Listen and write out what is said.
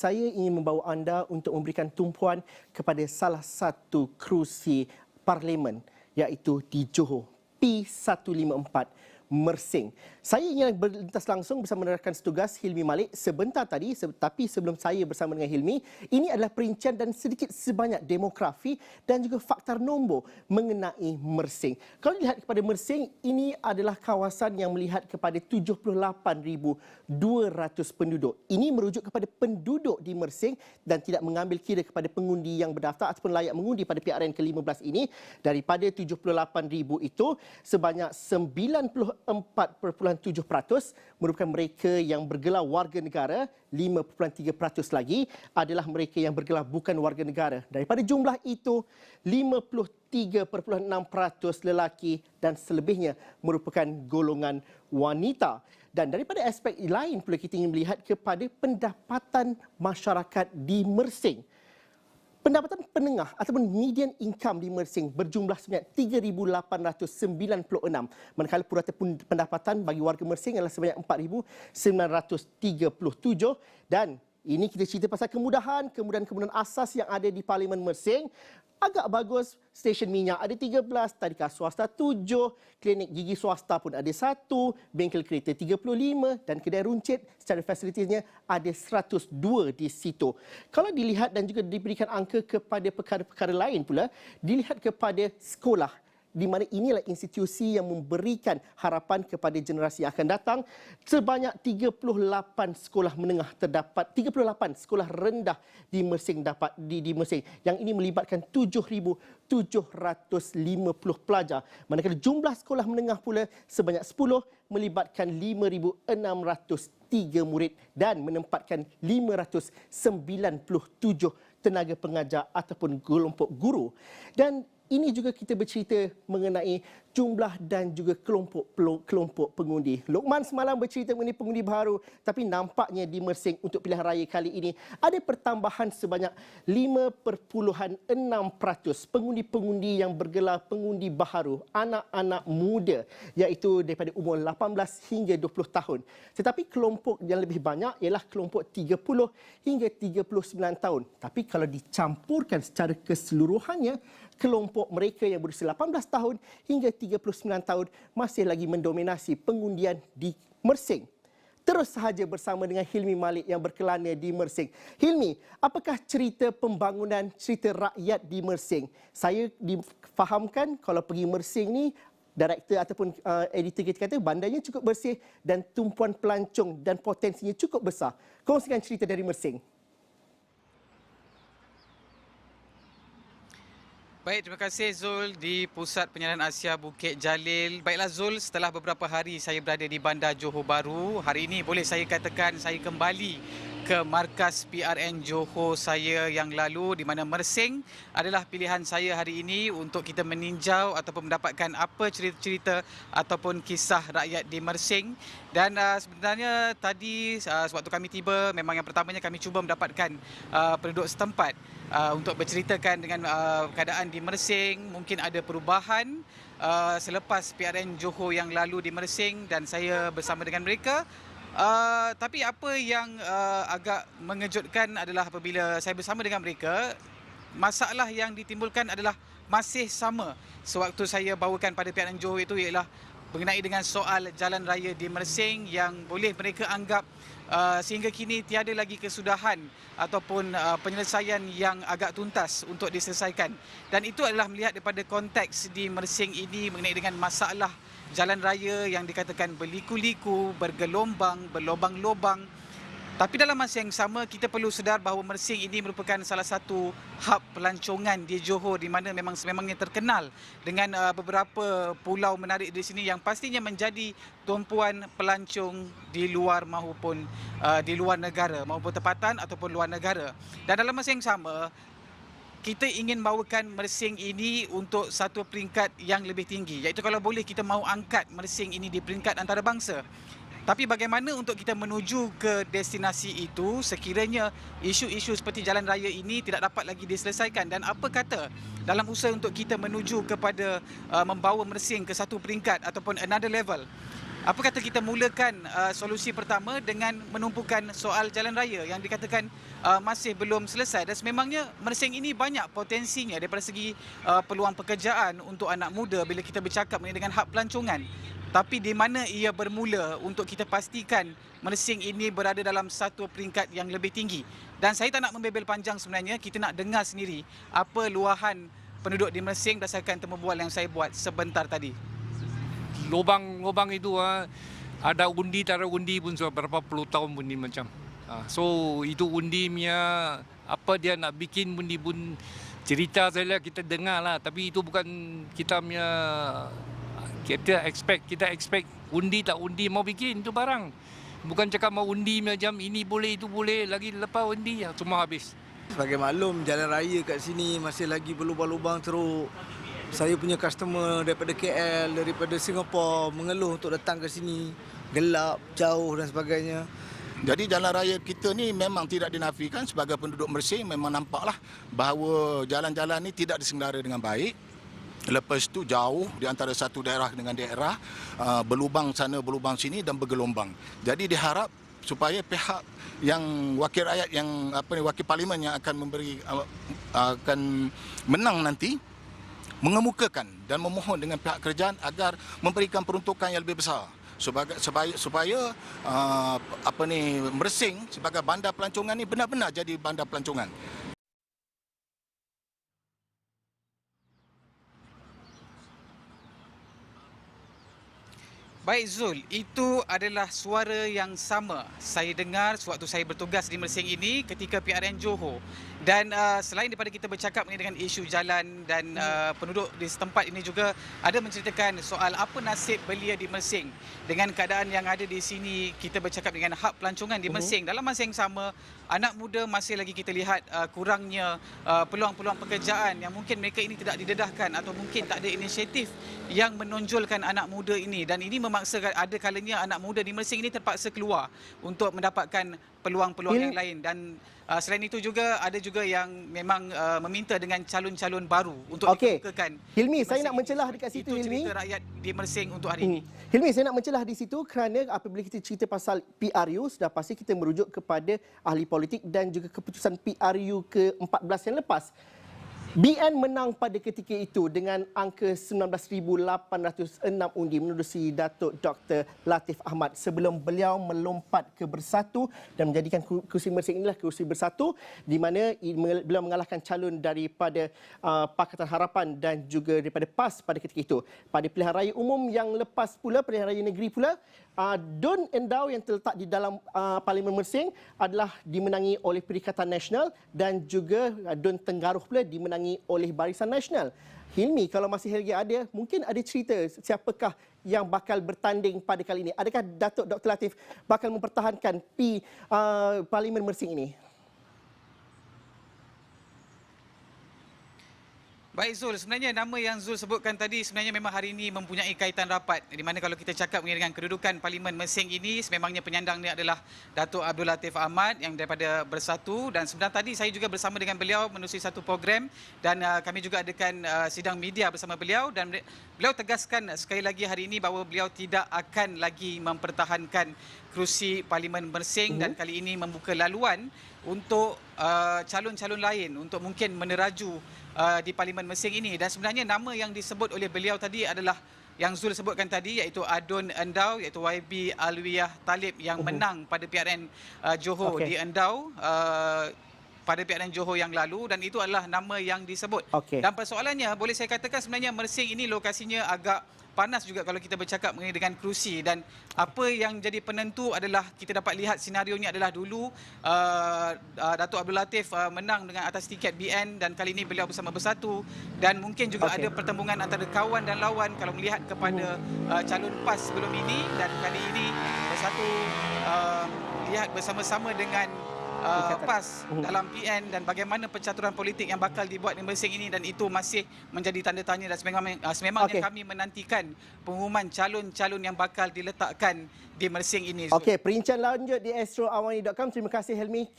saya ingin membawa anda untuk memberikan tumpuan kepada salah satu kerusi parlimen, iaitu di Johor, P154 Mersing. Saya ingin berlintas langsung bersama rakan setugas Hilmi Malik sebentar tadi, tapi sebelum saya bersama dengan Hilmi, ini adalah perincian dan sedikit sebanyak demografi dan juga faktor nombor mengenai Mersing. Kalau dilihat kepada Mersing, ini adalah kawasan yang melihat kepada 78,200 penduduk. Ini merujuk kepada penduduk di Mersing dan tidak mengambil kira kepada pengundi yang berdaftar ataupun layak mengundi pada PRN ke-15 ini. Daripada 78,000 itu, sebanyak 94.7% merupakan mereka yang bergelar warga negara, 5.3% lagi adalah mereka yang bergelar bukan warga negara. Daripada jumlah itu, 53.6% lelaki dan selebihnya merupakan golongan wanita. Dan daripada aspek lain pula kita ingin melihat kepada pendapatan masyarakat di Mersing. Pendapatan penengah ataupun median income di Mersing berjumlah sebanyak 3,896, manakala purata pendapatan bagi warga Mersing adalah sebanyak 4,937. Dan ini kita cerita pasal kemudahan asas yang ada di Parlimen Mersing. Agak bagus, stesen minyak ada 13, tadika swasta 7, klinik gigi swasta pun ada 1, bengkel kereta 35 dan kedai runcit secara fasilitinya ada 102 di situ. Kalau dilihat dan juga diberikan angka kepada perkara-perkara lain pula, dilihat kepada sekolah, di mana inilah institusi yang memberikan harapan kepada generasi yang akan datang. Sebanyak 38 sekolah menengah terdapat, 38 sekolah rendah di Mersing di Mersing. Yang ini melibatkan 7,750 pelajar. Manakala jumlah sekolah menengah pula sebanyak 10 melibatkan 5,603 murid dan menempatkan 597 tenaga pengajar ataupun kelompok guru. Dan ini juga kita bercerita mengenai jumlah dan juga kelompok pengundi. Lokman semalam bercerita mengenai pengundi baru, tapi nampaknya di Mersing untuk pilihan raya kali ini ada pertambahan sebanyak 5.6% pengundi-pengundi yang bergelar pengundi baharu, anak-anak muda, iaitu daripada umur 18 hingga 20 tahun. Tetapi kelompok yang lebih banyak ialah kelompok 30 hingga 39 tahun. Tapi kalau dicampurkan secara keseluruhannya, kelompok mereka yang berusia 18 tahun hingga 39 tahun masih lagi mendominasi pengundian di Mersing. Terus sahaja bersama dengan Hilmi Malik yang berkelana di Mersing. Hilmi, apakah cerita pembangunan, cerita rakyat di Mersing? Saya difahamkan kalau pergi Mersing ni, director ataupun editor kita kata bandarnya cukup bersih dan tumpuan pelancong dan potensinya cukup besar. Kongsikan cerita dari Mersing. Baik, terima kasih Zul di Pusat Penyelidikan Asia Bukit Jalil. Baiklah Zul, setelah beberapa hari saya berada di Bandar Johor Bahru, hari ini boleh saya katakan saya kembali ke markas PRN Johor saya yang lalu, di mana Mersing adalah pilihan saya hari ini untuk kita meninjau ataupun mendapatkan apa cerita-cerita ataupun kisah rakyat di Mersing. Dan sebenarnya tadi sewaktu kami tiba, memang yang pertamanya kami cuba mendapatkan penduduk setempat untuk berceritakan dengan keadaan di Mersing. Mungkin ada perubahan selepas PRN Johor yang lalu di Mersing dan saya bersama dengan mereka. Tapi apa yang agak mengejutkan adalah apabila saya bersama dengan mereka, masalah yang ditimbulkan adalah masih sama sewaktu saya bawakan pada PRN Johor itu, ialah mengenai dengan soal jalan raya di Mersing yang boleh mereka anggap sehingga kini tiada lagi kesudahan ataupun penyelesaian yang agak tuntas untuk diselesaikan. Dan itu adalah melihat daripada konteks di Mersing ini mengenai dengan masalah jalan raya yang dikatakan berliku-liku, bergelombang, berlobang-lobang. Tapi dalam masa yang sama, kita perlu sedar bahawa Mersing ini merupakan salah satu hub pelancongan di Johor, di mana sememangnya terkenal dengan beberapa pulau menarik di sini yang pastinya menjadi tumpuan pelancong di luar maupun di luar negara, maupun tempatan ataupun luar negara. Dan dalam masa yang sama, kita ingin bawakan Mersing ini untuk satu peringkat yang lebih tinggi, iaitu kalau boleh kita mahu angkat Mersing ini di peringkat antarabangsa. Tapi bagaimana untuk kita menuju ke destinasi itu sekiranya isu-isu seperti jalan raya ini tidak dapat lagi diselesaikan, dan apa kata dalam usaha untuk kita menuju kepada membawa Mersing ke satu peringkat ataupun another level. Apa kata kita mulakan solusi pertama dengan menumpukan soal jalan raya yang dikatakan masih belum selesai, dan sememangnya Mersing ini banyak potensinya daripada segi peluang pekerjaan untuk anak muda bila kita bercakap mengenai dengan hak pelancongan. Tapi di mana ia bermula untuk kita pastikan Mersing ini berada dalam satu peringkat yang lebih tinggi. Dan saya tak nak membebel panjang sebenarnya, kita nak dengar sendiri apa luahan penduduk di Mersing berdasarkan temu bual yang saya buat sebentar tadi. Lubang-lubang itu ada undi, tak ada undi pun sudah berapa puluh tahun undi macam. So itu undi punya apa dia nak bikin undi pun cerita saya kita dengar lah, tapi itu bukan kita punya kita expect undi tak undi mau bikin itu barang. Bukan cakap mau undi macam ini boleh itu boleh, lagi lepas undi semua habis. Sebagai maklum, jalan raya kat sini masih lagi berlubang-lubang teruk. Saya punya customer daripada KL, daripada Singapura mengeluh untuk datang ke sini. Gelap, jauh dan sebagainya. Jadi jalan raya kita ni memang tidak dinafikan. Sebagai penduduk Mersing memang nampaklah bahawa jalan-jalan ni tidak disenggara dengan baik. Lepas tu jauh di antara satu daerah dengan daerah, berlubang sana berlubang sini dan bergelombang. Jadi diharap supaya pihak yang wakil rakyat yang wakil parlimen yang akan akan menang nanti mengemukakan dan memohon dengan pihak kerajaan agar memberikan peruntukan yang lebih besar supaya Mersing sebagai bandar pelancongan ni benar-benar jadi bandar pelancongan. Baik Zul, itu adalah suara yang sama saya dengar sewaktu saya bertugas di Mersing ini ketika PRN Johor. Dan selain daripada kita bercakap dengan isu jalan dan penduduk di setempat ini juga ada menceritakan soal apa nasib belia di Mersing. Dengan keadaan yang ada di sini, kita bercakap dengan hak pelancongan di Mersing. Dalam masa yang sama, anak muda masih lagi kita lihat kurangnya peluang-peluang pekerjaan yang mungkin mereka ini tidak didedahkan atau mungkin tak ada inisiatif yang menonjolkan anak muda ini. Dan ini memaksakan ada kalanya anak muda di Mersing ini terpaksa keluar untuk mendapatkan peluang-peluang yang lain. Dan selain itu juga ada juga yang memang meminta dengan calon-calon baru untuk dikemukakan. Hilmi, saya nak mencelah dekat situ, itu Hilmi. cerita rakyat di Mersing untuk hari ini. Hilmi, saya nak mencelah di situ kerana apabila kita cerita pasal PRU, sudah pasti kita merujuk kepada ahli politik dan juga keputusan PRU ke-14 yang lepas. BN menang pada ketika itu dengan angka 19,806 undi menerusi Datuk Dr. Latif Ahmad sebelum beliau melompat ke Bersatu dan menjadikan kursi Mersing inilah kursi Bersatu di mana beliau mengalahkan calon daripada Pakatan Harapan dan juga daripada PAS pada ketika itu. Pada pilihan raya umum yang lepas pula, pilihan raya negeri pula, Dun Endau yang terletak di dalam Parlimen Mersing adalah dimenangi oleh Perikatan Nasional dan juga Dun Tenggaruh pula dimenangi oleh Barisan Nasional. Hilmi, kalau masih lagi ada, mungkin ada cerita siapakah yang bakal bertanding pada kali ini? Adakah Datuk Dr. Latif bakal mempertahankan Parlimen Mersing ini? Baik Zul, sebenarnya nama yang Zul sebutkan tadi sebenarnya memang hari ini mempunyai kaitan rapat. Di mana kalau kita cakap dengan kedudukan Parlimen Mersing ini, sememangnya penyandangnya adalah Datuk Abdul Latif Ahmad yang daripada Bersatu. Dan sebenarnya tadi saya juga bersama dengan beliau menerusi satu program dan kami juga adakan sidang media bersama beliau. Dan beliau tegaskan sekali lagi hari ini bahawa beliau tidak akan lagi mempertahankan kerusi Parlimen Mersing dan kali ini membuka laluan untuk calon-calon lain untuk mungkin meneraju di Parlimen Mersing ini. Dan sebenarnya nama yang disebut oleh beliau tadi adalah yang Zul sebutkan tadi, iaitu Adun Endau, iaitu YB Alwiyah Talib yang menang pada PRN Johor di Endau pada PRN Johor yang lalu, dan itu adalah nama yang disebut. Dan persoalannya boleh saya katakan sebenarnya Mersing ini lokasinya agak panas juga kalau kita bercakap mengenai dengan kerusi. Dan apa yang jadi penentu adalah kita dapat lihat senarionya adalah dulu Datuk Abdul Latif menang dengan atas tiket BN dan kali ini beliau bersama Bersatu, dan mungkin juga ada pertembungan antara kawan dan lawan kalau melihat kepada calon PAS sebelum ini, dan kali ini Bersatu lihat bersama-sama dengan PAS dalam PN dan bagaimana pencaturan politik yang bakal dibuat di Mersing ini, dan itu masih menjadi tanda tanya. Dan sememangnya kami menantikan pengumuman calon-calon yang bakal diletakkan di Mersing ini. Okey, perincian lanjut di astroawani.com. Terima kasih Helmi.